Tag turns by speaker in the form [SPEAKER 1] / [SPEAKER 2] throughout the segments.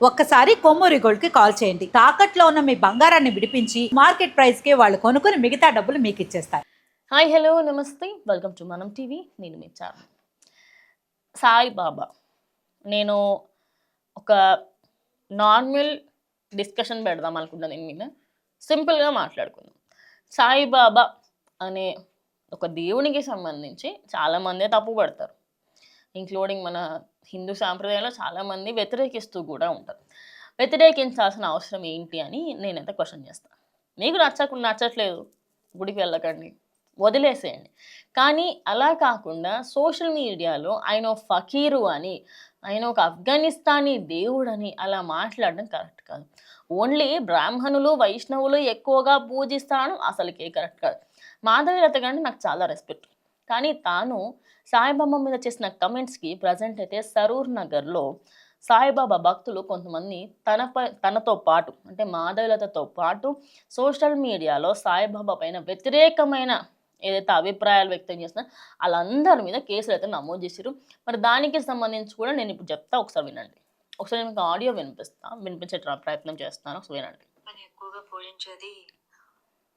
[SPEAKER 1] ఒక్కసారి కొమ్మూరి గోల్డ్ కి కాల్ చేయండి. తాకట్లో ఉన్న మీ బంగారాన్ని విడిపించి మార్కెట్ ప్రైస్ కి వాళ్ళు కొనుక్కుని మిగతా డబ్బులు మీకు ఇచ్చేస్తారు.
[SPEAKER 2] హాయ్ హలో నమస్తే వెల్కమ్ టు మనం టీవీ. నేను మీ చారు. సాయిబాబా, నేను ఒక నార్మల్ డిస్కషన్ పెడదాం అనుకుంటున్నాను. దీని మీద సింపుల్గా మాట్లాడుకుందాం. సాయిబాబా అనే ఒక దేవునికి సంబంధించి చాలామంది తప్పు పడతారు, ఇంక్లూడింగ్ మన హిందూ సాంప్రదాయంలో చాలామంది వ్యతిరేకిస్తూ కూడా ఉంటారు. వ్యతిరేకించాల్సిన అవసరం ఏంటి అని నేనైతే క్వశ్చన్ చేస్తాను. మీకు నచ్చట్లేదు, గుడికి వెళ్ళకండి, వదిలేసేయండి. కానీ అలా కాకుండా సోషల్ మీడియాలో ఆయన ఫకీరు అని, ఆయన ఒక ఆఫ్ఘనిస్తానీ దేవుడని అలా మాట్లాడడం కరెక్ట్ కాదు. ఓన్లీ బ్రాహ్మణులు వైష్ణవులు ఎక్కువగా పూజిస్తాను అసలుకే కరెక్ట్ కాదు. మాధవీలత గారిని నాకు చాలా రెస్పెక్ట్, కానీ తాను సాయిబాబా మీద చేసిన కమెంట్స్కి ప్రజెంట్ అయితే సరూర్ నగర్లో సాయిబాబా భక్తులు కొంతమంది తనతో పాటు అంటే మాధవీలతతో పాటు సోషల్ మీడియాలో సాయిబాబా పైన వ్యతిరేకమైన ఏదైతే అభిప్రాయాలు వ్యక్తం చేస్తున్నా వాళ్ళందరి మీద కేసులు అయితే నమోదు చేశారు. మరి దానికి సంబంధించి కూడా నేను ఇప్పుడు చెప్తా, ఒకసారి వినండి. ఒకసారి నేను మీకు ఆడియో వినిపించే ప్రయత్నం చేస్తాను, ఒకసారి వినండి.
[SPEAKER 3] ఎక్కువగా పూజించేది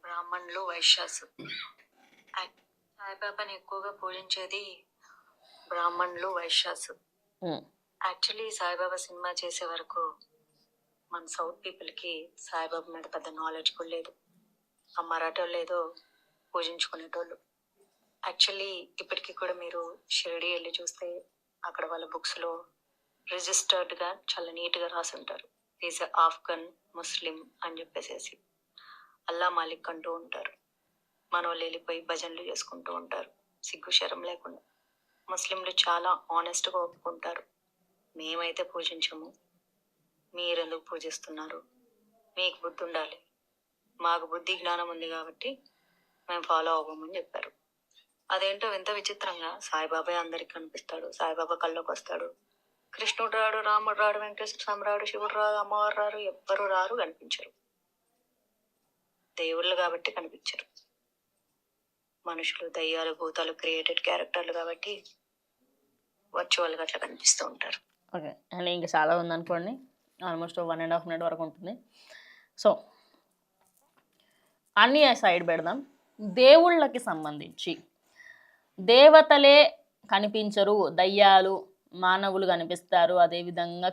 [SPEAKER 3] బ్రాహ్మణులు, వైశ్యాసు. సాయిబాబాని ఎక్కువగా పూజించేది బ్రాహ్మణులు, వైశ్యాసు. యాక్చువల్లీ సాయిబాబా సినిమా చేసే వరకు మన సౌత్ పీపుల్కి సాయిబాబా మీద పెద్ద నాలెడ్జ్ కూడా లేదు. ఆ మరాఠీ వాళ్ళు ఏదో పూజించుకునేటోళ్ళు. యాక్చువల్లీ ఇప్పటికీ కూడా మీరు షిరిడి వెళ్ళి చూస్తే అక్కడ వాళ్ళ బుక్స్లో రిజిస్టర్డ్గా చాలా నీట్గా రాసి ఉంటారు, ఈజ్ ఆఫ్ఘన్ ముస్లిం అని చెప్పేసి అల్లా మాలిక్ అంటూ ఉంటారు. మన వాళ్ళు వెళ్ళిపోయి భజనలు చేసుకుంటూ ఉంటారు సిగ్గు శరం లేకుండా. ముస్లింలు చాలా ఆనెస్ట్గా ఒప్పుకుంటారు, మేమైతే పూజించము, మీరెందుకు పూజిస్తున్నారు, మీకు బుద్ధి ఉండాలి, మాకు బుద్ధి జ్ఞానం ఉంది కాబట్టి మేము ఫాలో అవ్వమని చెప్పారు. అదేంటో వింత విచిత్రంగా సాయిబాబా అందరికి కనిపిస్తాడు, సాయిబాబా కళ్ళకి వస్తాడు. కృష్ణుడు రాడు, రాముడు రాడు, వెంకటేశ్వర స్వామి రాడు, శివుడు రాడు, అమ్మవారు రారు, ఎవ్వరు రారు, కనిపించరు. దేవుళ్ళు కాబట్టి కనిపించరు. మనుషులు, దయ్యాలు, భూతాలు క్రియేటెడ్ క్యారెక్టర్లు కాబట్టి వర్చువల్గా అట్లా కనిపిస్తూ ఉంటారు.
[SPEAKER 2] ఓకే, అండ్ ఇంకా చాలా ఉందనుకోండి, ఆల్మోస్ట్ 1.5 minute వరకు ఉంటుంది. సో అన్నీ సైడ్ పెడదాం. దేవుళ్ళకి సంబంధించి దేవతలే కనిపించరు, దయ్యాలు మానవులు కనిపిస్తారు, అదేవిధంగా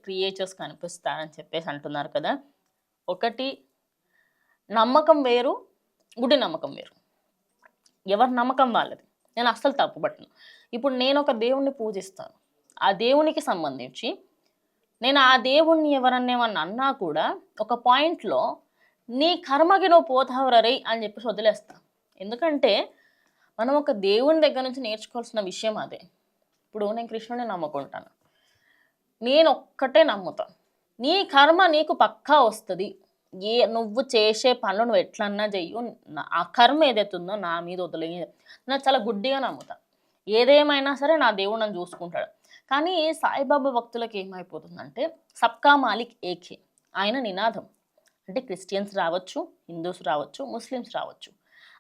[SPEAKER 2] క్రియేచర్స్ కనిపిస్తారని చెప్పేసి అంటున్నారు కదా. ఒకటి, నమ్మకం వేరు, గుడి నమ్మకం వేరు. ఎవరి నమ్మకం వాళ్ళది, నేను అస్సలు తప్పుపట్టను. ఇప్పుడు నేను ఒక దేవుణ్ణి పూజిస్తాను, ఆ దేవునికి సంబంధించి నేను ఆ దేవుణ్ణి ఎవరన్నేమన్నా అన్నా కూడా ఒక పాయింట్లో నీ కర్మకి నువ్వు పోతావురై అని చెప్పేసి వదిలేస్తాను. ఎందుకంటే మనం ఒక దేవుని దగ్గర నుంచి నేర్చుకోవాల్సిన విషయం అదే. ఇప్పుడు నేను కృష్ణుని నమ్ముకుంటాను, నేను ఒక్కటే నమ్ముతాను, నీ కర్మ నీకు పక్కా వస్తుంది, నువ్వు చేసే పనులు నువ్వు ఎట్లన్నా చెయ్యు, ఆ కర్మ ఏదైతుందో నా మీద వదిలే. నేను చాలా గుడ్డిగా నమ్ముతాను, ఏదేమైనా సరే నా దేవుడు నన్ను చూసుకుంటాడు. కానీ సాయిబాబా భక్తులకు ఏమైపోతుందంటే సబ్కా మాలిక్ ఏకే, ఆయన నినాదం. అంటే క్రిస్టియన్స్ రావచ్చు, హిందూస్ రావచ్చు, ముస్లిమ్స్ రావచ్చు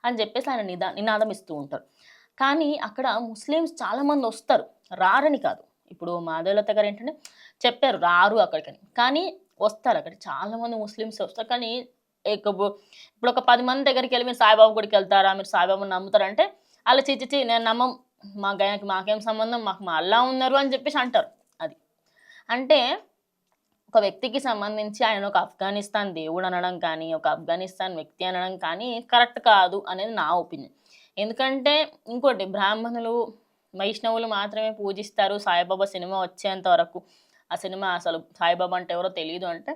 [SPEAKER 2] అని చెప్పేసి ఆయన నినాదం ఇస్తూ ఉంటారు. కానీ అక్కడ ముస్లిమ్స్ చాలామంది వస్తారు, రారని కాదు. ఇప్పుడు మాధవలత గారు ఏంటంటే చెప్పారు రారు అక్కడికని, కానీ వస్తారు. అక్కడ చాలామంది ముస్లిమ్స్ వస్తారు. కానీ ఇప్పుడు ఒక 10 మంది దగ్గరికి వెళ్ళి మీరు సాయిబాబా గుడికి వెళ్తారా, మీరు సాయిబాబాని నమ్ముతారంటే అలా చిచ్చిచి నేను నమ్మం, మాకేం సంబంధం, మాకు మా అల్లా ఉన్నారు అని చెప్పేసి అంటారు. అది అంటే ఒక వ్యక్తికి సంబంధించి ఆయన ఒక ఆఫ్ఘనిస్తాన్ దేవుడు అనడం కానీ, ఒక ఆఫ్ఘనిస్తాన్ వ్యక్తి అనడం కానీ కరెక్ట్ కాదు అనేది నా ఒపీనియన్. ఎందుకంటే ఇంకోటి, బ్రాహ్మణులు వైష్ణవులు మాత్రమే పూజిస్తారు సాయిబాబా సినిమా వచ్చేంత వరకు. ఆ సినిమా అసలు సాయిబాబా అంటే ఎవరో తెలియదు అంటే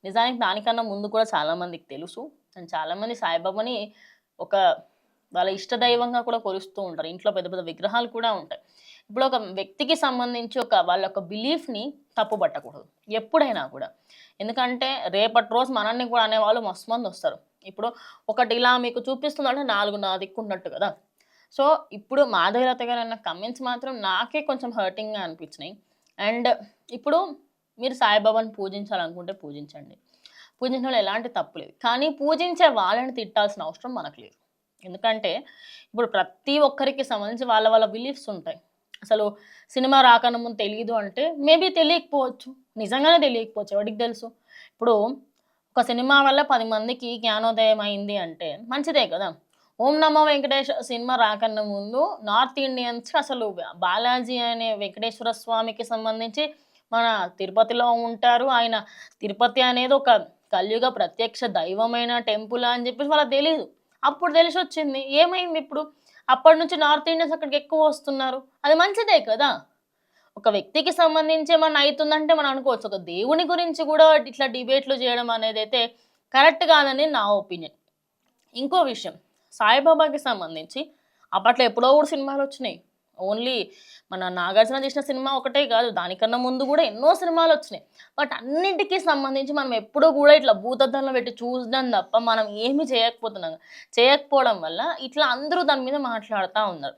[SPEAKER 2] నిజానికి దానికన్నా ముందు కూడా చాలామందికి తెలుసు. అండ్ చాలామంది సాయిబాబాని ఒక వాళ్ళ ఇష్టదైవంగా కూడా కొలుస్తూ ఉంటారు. ఇంట్లో పెద్ద పెద్ద విగ్రహాలు కూడా ఉంటాయి. ఇప్పుడు ఒక వ్యక్తికి సంబంధించి వాళ్ళ ఒక బిలీఫ్ని తప్పు పట్టకూడదు ఎప్పుడైనా కూడా. ఎందుకంటే రేపటి రోజు మనల్ని కూడా అనేవాళ్ళు మస్తు మంది వస్తారు. ఇప్పుడు ఒకటి ఇలా మీకు చూపిస్తుందంటే 4 నా దిక్కున్నట్టు కదా. సో ఇప్పుడు మాధవీలత గారు అన్న కమెంట్స్ మాత్రం నాకే కొంచెం హర్టింగ్గా అనిపించినాయి. అండ్ ఇప్పుడు మీరు సాయిబాబాని పూజించాలనుకుంటే పూజించండి, పూజించడంలో ఎలాంటి తప్పు లేదు. కానీ పూజించే వాళ్ళని తిట్టాల్సిన అవసరం మనకు లేదు. ఎందుకంటే ఇప్పుడు ప్రతి ఒక్కరికి సంబంధించి వాళ్ళ బిలీఫ్స్ ఉంటాయి. అసలు సినిమా రాకన్నా ముందు తెలియదు అంటే మేబీ తెలియకపోవచ్చు, నిజంగానే తెలియకపోవచ్చు, ఎవరికి తెలుసు. ఇప్పుడు ఒక సినిమా వల్ల 10 మందికి జ్ఞానోదయం అయింది అంటే మంచిదే కదా. ఓం నమో వెంకటేష్ సినిమా రాకన్నా ముందు నార్త్ ఇండియన్స్ అసలు బాలాజీ అనే వెంకటేశ్వర స్వామికి సంబంధించి మన తిరుపతిలో ఉంటారు. ఆయన తిరుపతి అనేది ఒక కలియుగ ప్రత్యక్ష దైవమైన టెంపుల్ అని చెప్పేసి వాళ్ళకి తెలీదు. అప్పుడు తెలిసొచ్చింది. ఏమైంది ఇప్పుడు? అప్పటి నుంచి నార్త్ ఇండియన్స్ అక్కడికి ఎక్కువ వస్తున్నారు. అది మంచిదే కదా. ఒక వ్యక్తికి సంబంధించి ఏమన్నా అయితుందంటే మనం అనుకోవచ్చు. ఒక దేవుని గురించి కూడా ఇట్లా డిబేట్లు చేయడం అనేదైతే కరెక్ట్ కాదని నా ఒపీనియన్. ఇంకో విషయం, సాయిబాబాకి సంబంధించి అప్పట్లో ఎప్పుడో కూడా సినిమాలొచ్చినాయి. ఓన్లీ మన నాగార్జున చేసిన సినిమా ఒకటే కాదు, దానికన్నా ముందు కూడా ఎన్నో సినిమాలొచ్చినాయి. బట్ అన్నింటికి సంబంధించి మనం ఎప్పుడూ కూడా ఇట్లా భూతద్దంలో పెట్టి చూసడం తప్ప మనం ఏమీ చేయకపోతున్నాం. చేయకపోవడం వల్ల ఇట్లా అందరూ దాని మీద మాట్లాడుతూ ఉన్నారు.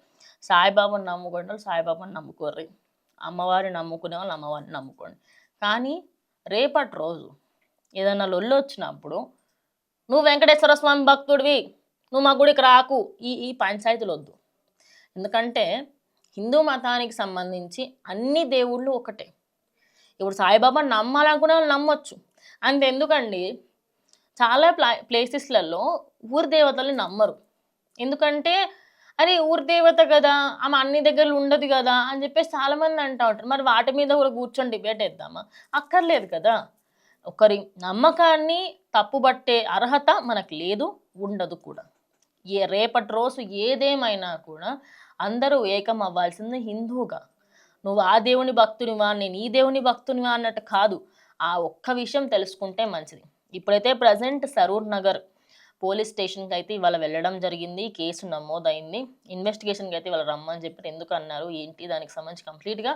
[SPEAKER 2] సాయిబాబాని నమ్ముకునే వాళ్ళు సాయిబాబాని నమ్ముకోర్రి, అమ్మవారిని నమ్ముకునే వాళ్ళు అమ్మవారిని నమ్ముకోండి. కానీ రేపటి రోజు ఏదైనా లొల్లొచ్చినప్పుడు నువ్వు వెంకటేశ్వర స్వామి భక్తుడివి, నువ్వు మా గుడికి రాకు, ఈ ఈ పంచాయతీలు వద్దు. ఎందుకంటే హిందూ మతానికి సంబంధించి అన్ని దేవుళ్ళు ఒకటే. ఇప్పుడు సాయిబాబాని నమ్మాలనుకునే వాళ్ళు నమ్మొచ్చు. అంతెందుకండి, చాలా ప్లేసెస్లలో ఊరి దేవతల్ని నమ్మరు. ఎందుకంటే అరే ఊరి దేవత కదా, ఆమె అన్ని దగ్గరలు ఉండదు కదా అని చెప్పేసి చాలామంది అంటూ ఉంటారు. మరి వాటి మీద కూడా కూర్చొని డిబేట్ వేద్దామా? అక్కర్లేదు కదా. ఒకరి నమ్మకాన్ని తప్పుబట్టే అర్హత మనకు లేదు, ఉండదు కూడా. రేపటి రోజు ఏదేమైనా కూడా అందరూ ఏకం అవ్వాల్సింది హిందువుగా. నువ్వు ఆ దేవుని భక్తునివా, నేను ఈ దేవుని భక్తునివా అన్నట్టు కాదు. ఆ ఒక్క విషయం తెలుసుకుంటే మంచిది. ఇప్పుడైతే ప్రజెంట్ సరూర్ నగర్ పోలీస్ స్టేషన్కి అయితే ఇవాళ వెళ్ళడం జరిగింది. కేసు నమోదైంది. ఇన్వెస్టిగేషన్కి అయితే ఇవాళ రమ్మని చెప్పి ఎందుకు అన్నారు ఏంటి దానికి సంబంధించి కంప్లీట్గా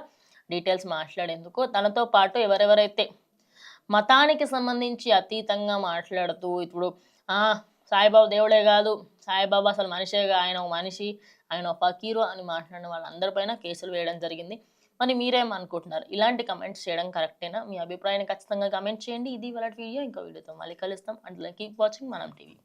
[SPEAKER 2] డీటెయిల్స్ మాట్లాడేందుకు తనతో పాటు ఎవరెవరైతే మతానికి సంబంధించి అతీతంగా మాట్లాడుతూ ఇప్పుడు సాయిబాబా దేవుడే కాదు, సాయిబాబా అసలు మనిషేగా, ఆయన ఒక మనిషి, ఆయన ఒక ఫకీరు అని మాట్లాడిన వాళ్ళందరిపైన కేసులు వేయడం జరిగింది. మరి మీరేమనుకుంటున్నారు? ఇలాంటి కమెంట్స్ చేయడం కరెక్టేనా? మీ అభిప్రాయాన్ని ఖచ్చితంగా కమెంట్ చేయండి. ఇది ఇవాళ వీడియో. ఇంకో వీడియోతో మళ్ళీ కలుస్తాం. అండ్ కీప్ వాచింగ్ మనం టీవీ.